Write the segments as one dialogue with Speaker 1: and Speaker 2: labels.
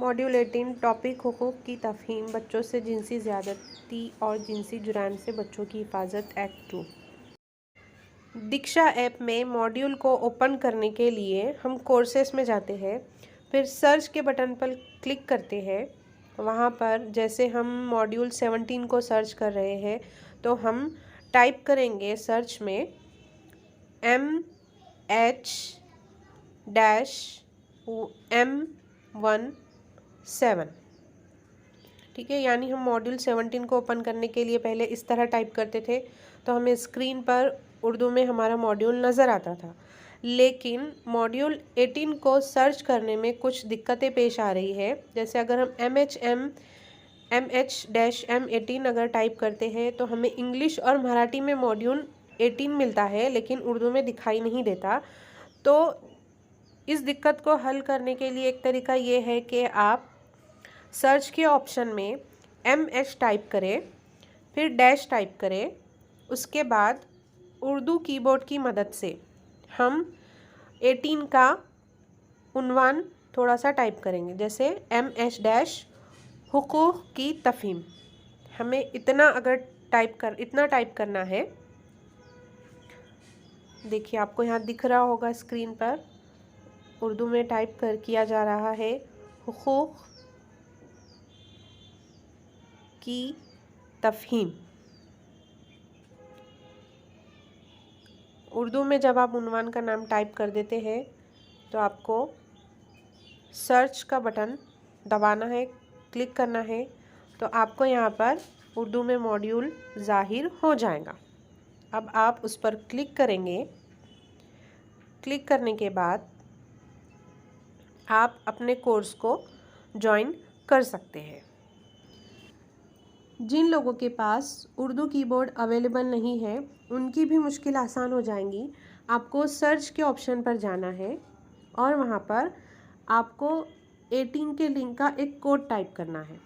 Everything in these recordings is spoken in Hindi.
Speaker 1: मॉड्यूल 18 टॉपिक हुकूक की तफ़हीम, बच्चों से जिनसी ज़्यादती और जिनसी जुराम से बच्चों की हिफाजत, एक्ट 2। दीक्षा ऐप में मॉड्यूल को ओपन करने के लिए हम कोर्सेस में जाते हैं, फिर सर्च के बटन पर क्लिक करते हैं। वहाँ पर जैसे हम मॉड्यूल 17 को सर्च कर रहे हैं तो हम टाइप करेंगे सर्च में MH-M17। ठीक है, यानी हम मॉड्यूल 17 को ओपन करने के लिए पहले इस तरह टाइप करते थे तो हमें स्क्रीन पर उर्दू में हमारा मॉड्यूल नज़र आता था। लेकिन मॉड्यूल 18 को सर्च करने में कुछ दिक्कतें पेश आ रही है। जैसे अगर हम MH-M18 अगर टाइप करते हैं तो हमें इंग्लिश और मराठी में मॉड्यूल 18 मिलता है, लेकिन उर्दू में दिखाई नहीं देता। तो इस दिक्कत को हल करने के लिए एक तरीका ये है कि आप सर्च के ऑप्शन में MH टाइप करें, फिर डैश टाइप करें, उसके बाद उर्दू कीबोर्ड की मदद से हम 18 का उन्वान थोड़ा सा टाइप करेंगे। जैसे MH- हुकूक की तफ़हीम, हमें इतना टाइप करना है। देखिए, आपको यहाँ दिख रहा होगा स्क्रीन पर उर्दू में टाइप किया जा रहा है हुकूक की तफ़हीम। उर्दू में जब आप उन्वान का नाम टाइप कर देते हैं तो आपको सर्च का बटन दबाना है, क्लिक करना है, तो आपको यहाँ पर उर्दू में मॉड्यूल ज़ाहिर हो जाएगा। अब आप उस पर क्लिक करेंगे। क्लिक करने के बाद आप अपने कोर्स को ज्वाइन कर सकते हैं। जिन लोगों के पास उर्दू कीबोर्ड अवेलेबल नहीं है उनकी भी मुश्किल आसान हो जाएंगी। आपको सर्च के ऑप्शन पर जाना है और वहाँ पर आपको 18 के लिंक का एक कोड टाइप करना है।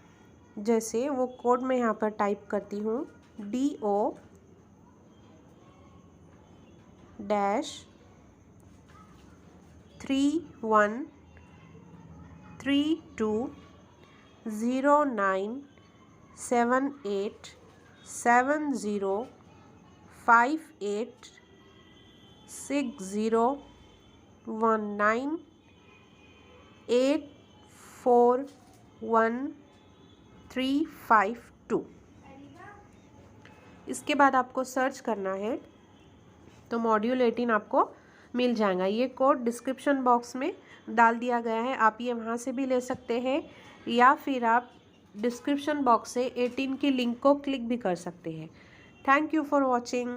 Speaker 1: जैसे वो कोड मैं यहाँ पर टाइप करती हूँ DO-312-097-84019841352। इसके बाद आपको सर्च करना है तो मॉड्यूल 18 आपको मिल जाएगा। ये कोड डिस्क्रिप्शन बॉक्स में डाल दिया गया है, आप ये वहाँ से भी ले सकते हैं या फिर आप डिस्क्रिप्शन बॉक्स से 18 की लिंक को क्लिक भी कर सकते हैं। Thank you for watching.